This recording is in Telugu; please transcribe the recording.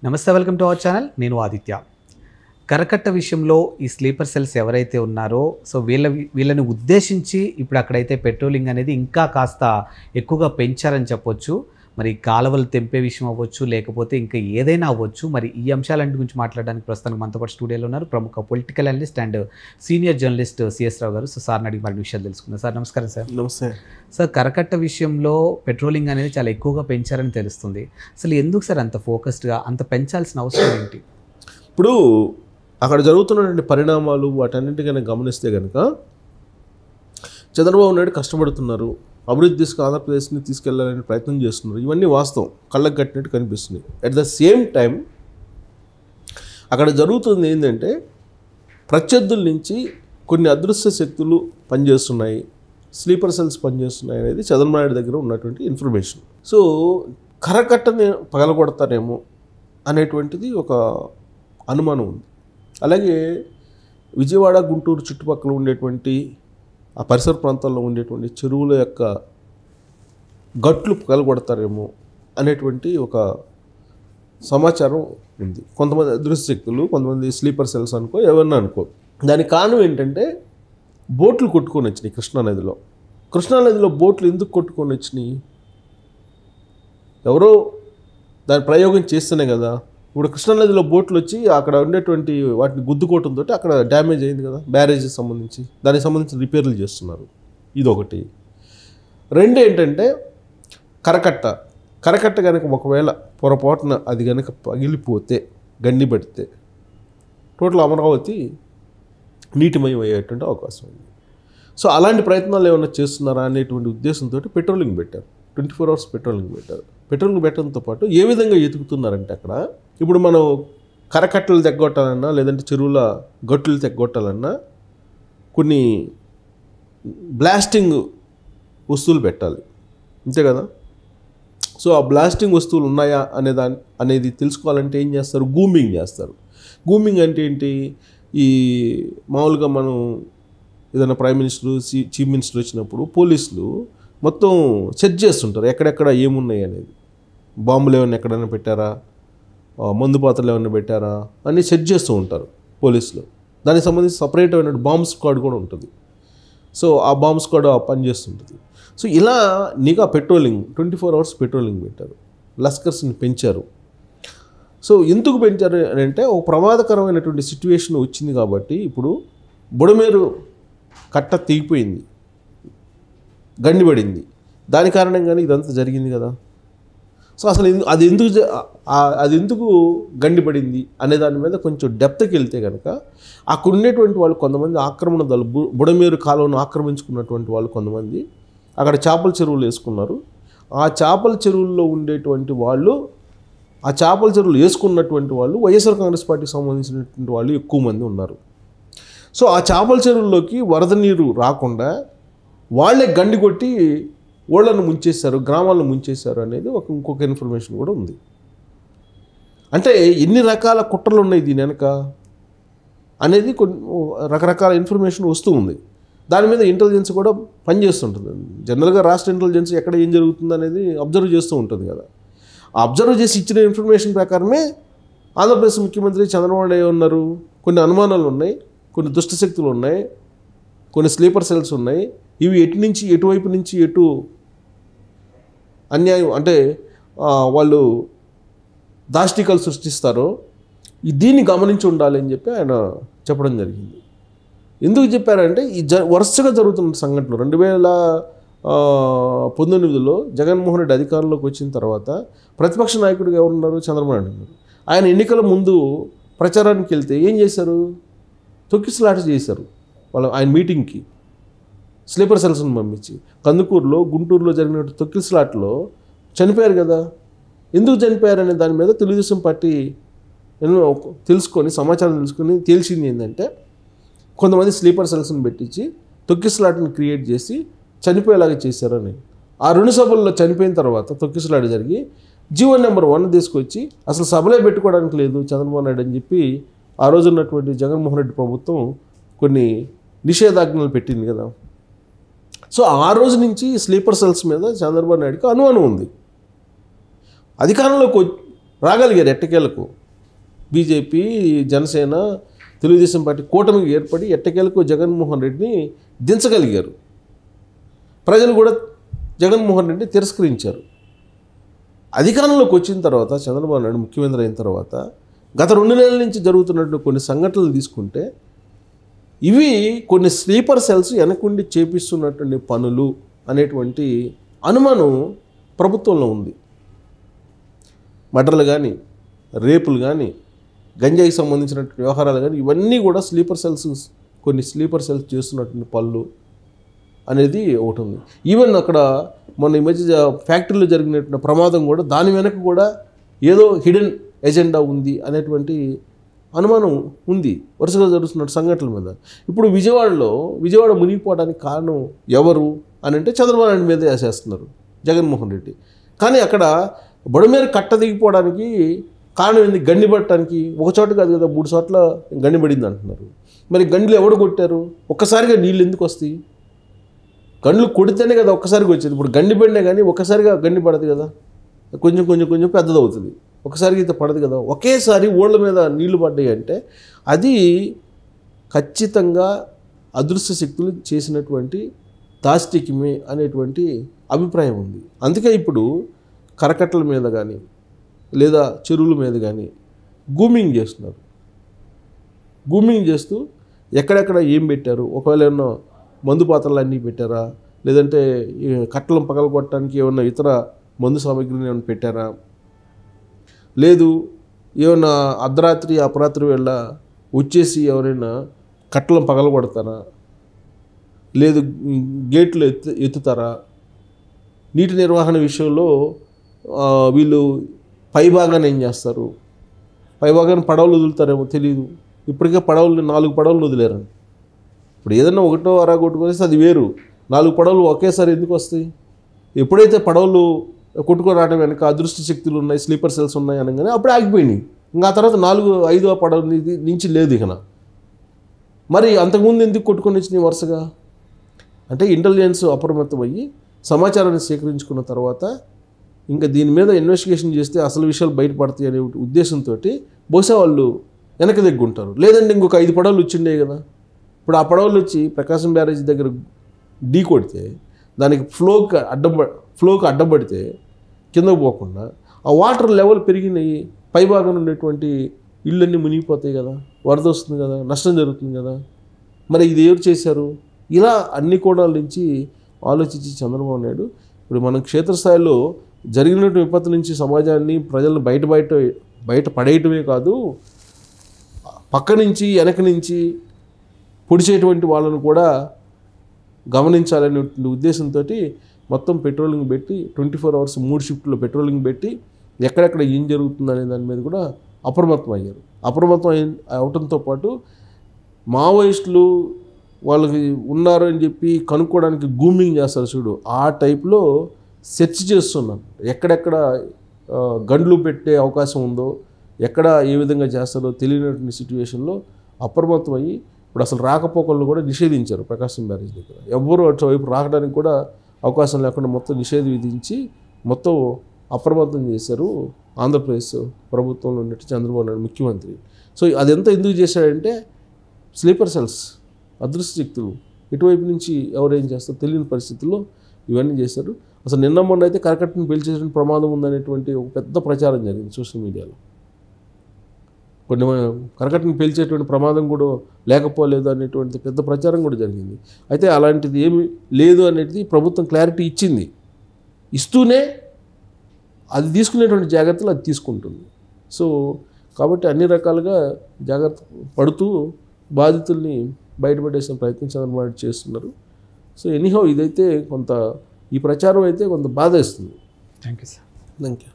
నమస్తే, వెల్కమ్ టు అవర్ ఛానల్. నేను ఆదిత్య. కరకట్ట విషయంలో ఈ స్లీపర్ సెల్స్ ఎవరైతే ఉన్నారో వీళ్ళని ఉద్దేశించి ఇప్పుడు అక్కడైతే పెట్రోలింగ్ అనేది ఇంకా కాస్త ఎక్కువగా పెంచారని చెప్పొచ్చు. మరి కాలువలు తెంపే విషయం అవ్వచ్చు, లేకపోతే ఇంకా ఏదైనా అవ్వచ్చు. మరి ఈ అంశాలన్నిటి గురించి మాట్లాడడానికి ప్రస్తుతానికి మనతో పాటు స్టూడియోలో ఉన్నారు ప్రముఖ political analyst and senior journalist CS Rao garu. So సార్ని అడిగి మరిన్ని విషయాలు తెలుసుకుందాం. సార్ నమస్కారం. సార్ నమస్తే సార్. కరకట్ట విషయంలో పెట్రోలింగ్ అనేది చాలా ఎక్కువగా పెంచారని తెలుస్తుంది. అసలు ఎందుకు సార్ అంత ఫోకస్డ్గా అంత పెంచాల్సిన అవసరం ఏంటి? ఇప్పుడు అక్కడ జరుగుతున్నటువంటి పరిణామాలు వాటన్నింటికైనా గమనిస్తే కనుక చంద్రబాబు నాయుడు కష్టపడుతున్నారు, అభివృద్ధి దిశగా ఆంధ్రప్రదేశ్ని తీసుకెళ్లాలని ప్రయత్నం చేస్తున్నారు. ఇవన్నీ వాస్తవం, కళ్ళకు కట్టినట్టు కనిపిస్తున్నాయి. అట్ ద సేమ్ టైం అక్కడ జరుగుతుంది ఏంటంటే ప్రత్యర్థుల నుంచి కొన్ని అదృశ్య శక్తులు పనిచేస్తున్నాయి, స్లీపర్ సెల్స్ పనిచేస్తున్నాయి అనేది చంద్రబాబు నాయుడు దగ్గర ఉన్నటువంటి ఇన్ఫర్మేషన్. సో కరకట్టని పగలగొడతారేమో అనేటువంటిది ఒక అనుమానం ఉంది. అలాగే విజయవాడ, గుంటూరు చుట్టుపక్కల ఉండేటువంటి ఆ పరిసర ప్రాంతాల్లో ఉండేటువంటి చెరువుల యొక్క గట్లు పగలగొడతారేమో అనేటువంటి ఒక సమాచారం ఉంది. కొంతమంది అదృశ్య శక్తులు, కొంతమంది స్లీపర్ సెల్స్ అనుకో, ఎవరన్నా అనుకో. దానికి కారణం ఏంటంటే బోట్లు కొట్టుకొని వచ్చినాయి కృష్ణానదిలో. కృష్ణానదిలో బోట్లు ఎందుకు కొట్టుకొని వచ్చినాయి? ఎవరో దాని ప్రయోగం చేస్తేనే కదా. ఇప్పుడు కృష్ణానదిలో బోట్లు వచ్చి అక్కడ ఉండేటువంటి వాటిని గుద్దుకోవడంతో అక్కడ డ్యామేజ్ అయింది కదా, బ్యారేజ్కి సంబంధించి. దానికి సంబంధించి రిపేర్లు చేస్తున్నారు. ఇదొకటి. రెండు ఏంటంటే కరకట్ట కనుక ఒకవేళ పొరపాటున అది కనుక పగిలిపోతే, గండి పడితే టోటల్ అమరావతి నీటిమయం అయ్యేటువంటి అవకాశం ఉంది. సో అలాంటి ప్రయత్నాలు ఏమైనా చేస్తున్నారా అనేటువంటి ఉద్దేశంతో పెట్రోలింగ్ పెట్టారు. 24 hours పెట్రోలింగ్ పెట్టారు. పెట్రోలింగ్ పెట్టడంతో పాటు ఏ విధంగా ఎతుకుతున్నారంటే అక్కడ ఇప్పుడు మనం కరకట్టలు తెగ్గొట్టాలన్నా, లేదంటే చెరువుల గట్టులు తెగ్గొట్టాలన్నా కొన్ని బ్లాస్టింగ్ వస్తువులు పెట్టాలి, అంతే కదా. సో ఆ బ్లాస్టింగ్ వస్తువులు ఉన్నాయా అనేది తెలుసుకోవాలంటే ఏం చేస్తారు? గూమింగ్ చేస్తారు. గూమింగ్ అంటే ఏంటి? ఈ మామూలుగా మనం ఏదైనా ప్రైమ్ మినిస్టర్, చీఫ్ మినిస్టర్ వచ్చినప్పుడు పోలీసులు మొత్తం చెక్ చేస్తుంటారు ఎక్కడెక్కడ ఏమున్నాయి అనేది. బాంబులు ఏమైనా ఎక్కడైనా పెట్టారా, మందు పాత్రలు ఏమైనా పెట్టారా అని చెక్ చేస్తూ ఉంటారు పోలీసులు. దానికి సంబంధించి సపరేట్ అయిన బాంబ్ స్క్వాడ్ కూడా ఉంటుంది. సో ఆ బాంబ్ స్క్వాడ్ పనిచేస్తుంటుంది. సో ఇలా నిఘా పెట్రోలింగ్ 24 hours పెట్రోలింగ్ పెట్టారు, లస్కర్స్ని పెంచారు. సో ఎందుకు పెంచారు అని అంటే ఒక ప్రమాదకరమైనటువంటి సిచ్యువేషన్ వచ్చింది కాబట్టి. ఇప్పుడు బుడమేరు కట్ట తెగిపోయింది, గండిపడింది, దాని కారణంగానే ఇదంతా జరిగింది కదా. సో అసలు అది ఎందుకు గండిపడింది అనే దాని మీద కొంచెం డెప్త్కి వెళ్తే కనుక అక్కడ ఉండేటువంటి వాళ్ళు కొంతమంది ఆక్రమణదారులు, బుడమేరు కాలువను ఆక్రమించుకున్నటువంటి వాళ్ళు కొంతమంది అక్కడ చేపల చెరువులు వేసుకున్నారు. ఆ చేపల చెరువుల్లో ఉండేటువంటి వాళ్ళు, ఆ చేపల చెరువులు వేసుకున్నటువంటి వాళ్ళు వైఎస్ఆర్ కాంగ్రెస్ పార్టీకి సంబంధించినటువంటి వాళ్ళు ఎక్కువ మంది ఉన్నారు. సో ఆ చేపల చెరువుల్లోకి వరద నీరు రాకుండా వాళ్ళే గండి కొట్టి ఓళ్లను ముంచేశారు, గ్రామాలను ముంచేశారు అనేది ఇంకొక ఇన్ఫర్మేషన్ కూడా ఉంది. అంటే ఎన్ని రకాల కుట్రలు ఉన్నాయి దీని వెనక అనేది రకరకాల ఇన్ఫర్మేషన్ వస్తూ ఉంది. దాని మీద ఇంటెలిజెన్స్ కూడా పనిచేస్తుంటుంది. జనరల్గా రాష్ట్ర ఇంటెలిజెన్స్ ఎక్కడ ఏం జరుగుతుంది అనేది అబ్జర్వ్ చేస్తూ ఉంటుంది కదా. ఆ అబ్జర్వ్ చేసి ఇచ్చిన ఇన్ఫర్మేషన్ ప్రకారమే ఆంధ్రప్రదేశ్ ముఖ్యమంత్రి చంద్రబాబు నాయుడు ఉన్నారు. కొన్ని అనుమానాలు ఉన్నాయి, కొన్ని దుష్టశక్తులు ఉన్నాయి, కొన్ని స్లీపర్ సెల్స్ ఉన్నాయి. ఇవి ఎటువైపు నుంచి ఎటు అన్యాయం అంటే వాళ్ళు దాష్టికలు సృష్టిస్తారో దీన్ని గమనించి ఉండాలి అని చెప్పి ఆయన చెప్పడం జరిగింది. ఎందుకు చెప్పారంటే ఈ వరుసగా జరుగుతున్న సంఘటనలు 2019లో జగన్మోహన్ రెడ్డి అధికారంలోకి వచ్చిన తర్వాత ప్రతిపక్ష నాయకుడిగా ఎవరున్నారు? చంద్రబాబు నాయుడు ఉన్నారు. ఆయన ఎన్నికల ముందు ప్రచారానికి వెళ్తే ఏం చేశారు? తొక్కిసలాట చేశారు. ఆయన మీటింగ్కి స్లీపర్ సెల్స్ని పంపించి కందుకూరులో, గుంటూరులో జరిగిన తొక్కిసలాటలో చనిపోయారు కదా. ఎందుకు చనిపోయారనే దాని మీద తెలుగుదేశం పార్టీ సమాచారం తెలుసుకొని తేల్చింది ఏంటంటే కొంతమంది స్లీపర్ సెల్స్ని పెట్టించి తొక్కిసలాటని క్రియేట్ చేసి చనిపోయేలాగా చేశారని. ఆ 2 సభల్లో చనిపోయిన తర్వాత తొక్కిసలాట జరిగి జీవో నెంబర్ 1 తీసుకొచ్చి అసలు సభలే పెట్టుకోవడానికి లేదు చంద్రబాబు నాయుడు అని చెప్పి ఆ రోజు ఉన్నటువంటి జగన్మోహన్ రెడ్డి ప్రభుత్వం కొన్ని నిషేధాజ్ఞలు పెట్టింది కదా. సో ఆ రోజు నుంచి స్లీపర్ సెల్స్ మీద చంద్రబాబు నాయుడుకి అనుమానం ఉంది. అధికారంలోకి రాగలిగారు ఎట్టకేలకు. బీజేపీ, జనసేన, తెలుగుదేశం పార్టీ కూటమికి ఏర్పడి ఎట్టకేలకు జగన్మోహన్ రెడ్డిని దించగలిగారు. ప్రజలు కూడా జగన్మోహన్ రెడ్డిని తిరస్కరించారు. అధికారంలోకి వచ్చిన తర్వాత చంద్రబాబు నాయుడు ముఖ్యమంత్రి అయిన తర్వాత గత 2 నెలల నుంచి జరుగుతున్నటువంటి కొన్ని సంఘటనలు తీసుకుంటే ఇవి కొన్ని స్లీపర్ సెల్స్ వెనకుండి చేపిస్తున్నటువంటి పనులు అనేటువంటి అనుమానం ప్రభుత్వంలో ఉంది. మర్డర్లు కానీ, రేపులు కానీ, గంజాయికి సంబంధించినటువంటి వ్యవహారాలు కానీ ఇవన్నీ కూడా కొన్ని స్లీపర్ సెల్స్ చేస్తున్నటువంటి పనులు అనేది ఒకటి ఉంది. ఈవెన్ అక్కడ మొన్న ఈ మధ్య ఫ్యాక్టరీలో జరిగినటువంటి ప్రమాదం కూడా దాని వెనక కూడా ఏదో హిడెన్ ఎజెండా ఉంది అనేటువంటి అనుమానం ఉంది వరుసగా జరుగుతున్న సంఘటనల మీద. ఇప్పుడు విజయవాడ మునిగిపోవడానికి కారణం ఎవరు అని అంటే చంద్రబాబు నాయుడు మీద వేసేస్తున్నారు జగన్మోహన్ రెడ్డి. కానీ అక్కడ బొడమేర కట్ట దిగిపోవడానికి కారణం ఏంది? గండి పట్టడానికి ఒక చోట కాదు కదా, 3 చోట్ల గండి పడింది అంటున్నారు. మరి గండిలు ఎవడు కొట్టారు? ఒక్కసారిగా నీళ్ళు ఎందుకు వస్తాయి? గండ్లు కొడితేనే కదా ఒక్కసారిగా వచ్చేది. ఇప్పుడు గండి పడినా కానీ ఒక్కసారిగా గండి పడదు కదా, కొంచెం కొంచెం కొంచెం పెద్దదవుతుంది. ఒకసారిగా అయితే పడదు కదా. ఒకేసారి ఓళ్ళ మీద నీళ్లు పడ్డాయి అంటే అది ఖచ్చితంగా అదృశ్య శక్తులు చేసినటువంటి దాష్టికమే అనేటువంటి అభిప్రాయం ఉంది. అందుకే ఇప్పుడు కరకట్టల మీద కానీ లేదా చెరువుల మీద కానీ గూమింగ్ చేస్తున్నారు. గూమింగ్ చేస్తూ ఎక్కడెక్కడ ఏం పెట్టారు, ఒకవేళ ఏమన్నా మందు పాత్రలు అన్నీ పెట్టారా, లేదంటే కట్టలను పగలగొట్టడానికి ఏమన్నా ఇతర మందు సామాగ్రిని ఏమైనా పెట్టారా, లేదు ఏమన్నా అర్ధరాత్రి అపరాత్రి వేళ వచ్చేసి ఎవరైనా కట్టలను పగలగొడతారా, లేదు గేట్లు ఎత్తుతారా, నీటి నిర్వహణ విషయంలో వీళ్ళు పైభాగాన్ని ఏం చేస్తారు, పైభాగాన్ని పడవలు వదులుతారేమో తెలియదు. ఇప్పటికే 4 పడవలు వదిలేరండి. ఇప్పుడు ఏదన్నా ఒకటో అరా కొట్టుకొస్తే అది వేరు, 4 పడవలు ఒకేసారి ఎందుకు వస్తాయి? ఎప్పుడైతే పడవలు కొట్టుకొని రావడం వెనక అదృష్ట శక్తులు ఉన్నాయి, స్లీపర్ సెల్స్ ఉన్నాయి అనగానే అప్పుడే ఆగిపోయినాయి. ఇంకా ఆ తర్వాత 4-5వ పడవ నుంచి లేదు ఇక. మరి అంతకుముందు ఎందుకు కొట్టుకొని వచ్చినాయి వరుసగా? అంటే ఇంటెలిజెన్స్ అప్రమత్తమయ్యి సమాచారాన్ని సేకరించుకున్న తర్వాత ఇంకా దీని మీద ఇన్వెస్టిగేషన్ చేస్తే అసలు విషయాలు బయటపడతాయి అనే ఉద్దేశంతో బహుశా వాళ్ళు వెనక దగ్గుంటారు. లేదంటే ఇంకొక 5 పడవలు వచ్చిండే కదా. ఇప్పుడు ఆ పడవలు వచ్చి ప్రకాశం బ్యారేజ్ దగ్గర ఢీ కొడితే దానికి ఫ్లోకి అడ్డపడితే కిందకు పోకుండా ఆ వాటర్ లెవెల్ పెరిగినాయి, పైభాగం ఉండేటువంటి ఇళ్ళన్నీ మునిగిపోతాయి కదా, వరద వస్తుంది కదా, నష్టం జరుగుతుంది కదా. మరి ఇది ఎవరు చేశారు? ఇలా అన్ని కోణాల నుంచి ఆలోచించి చంద్రబాబు నాయుడు ఇప్పుడు మనం క్షేత్రస్థాయిలో జరిగినటువంటి విపత్తు నుంచి సమాజాన్ని, ప్రజలను బయట పడేయటమే కాదు, పక్క నుంచి వెనక నుంచి పొడిచేటువంటి వాళ్ళను కూడా గమనించాలనే ఉద్దేశంతో మొత్తం పెట్రోలింగ్ పెట్టి 24 hours 3 షిఫ్ట్లో పెట్రోలింగ్ పెట్టి ఎక్కడెక్కడ ఏం జరుగుతుందనే దాని మీద కూడా అప్రమత్తం అయ్యారు. అప్రమత్తం అవడంతో పాటు మావోయిస్టులు వాళ్ళకి ఉన్నారు అని చెప్పి కనుక్కోవడానికి గూమింగ్ చేస్తారు చూడు, ఆ టైప్లో సెర్చ్ చేస్తున్నాను. ఎక్కడెక్కడ గండ్లు పెట్టే అవకాశం ఉందో, ఎక్కడ ఏ విధంగా చేస్తారో తెలియనటువంటి సిచ్యువేషన్లో అప్రమత్తం అయ్యి ఇప్పుడు అసలు రాకపోకలను కూడా నిషేధించారు. ప్రకాశం బ్యారేజ్ దగ్గర ఎవ్వరూ అటువైపు రావడానికి కూడా అవకాశం లేకుండా మొత్తం నిషేధం విధించి మొత్తం అప్రమత్తం చేశారు ఆంధ్రప్రదేశ్ ప్రభుత్వంలో ఉన్నట్టు చంద్రబాబు నాయుడు ముఖ్యమంత్రి. సో అదంతా ఎందుకు చేశాడంటే స్లీపర్ సెల్స్, అదృశ్య శక్తులు ఇటువైపు నుంచి ఎవరేం చేస్తారో తెలియని పరిస్థితుల్లో ఇవన్నీ చేశారు. అసలు నిన్న మొన్న అయితే కరకట్టను పేల్చేసిన ప్రమాదం ఉందనేటువంటి ఒక పెద్ద ప్రచారం జరిగింది సోషల్ మీడియాలో. కొన్ని కరకట్టను పేల్చేటువంటి ప్రమాదం కూడా లేకపోలేదు అనేటువంటి పెద్ద ప్రచారం కూడా జరిగింది. అయితే అలాంటిది ఏమి లేదు అనేది ప్రభుత్వం క్లారిటీ ఇచ్చింది. ఇస్తూనే అది తీసుకునేటువంటి జాగ్రత్తలు అది తీసుకుంటుంది. సో కాబట్టి అన్ని రకాలుగా జాగ్రత్త పడుతూ బాధితుల్ని బయటపడేసిన ప్రయత్నం చంద్రబాబు చేస్తున్నారు. సో ఎనీహౌ ఇదైతే కొంత ఈ ప్రచారం అయితే కొంత బాధ ఇస్తుంది. Thank you sir. Thank you.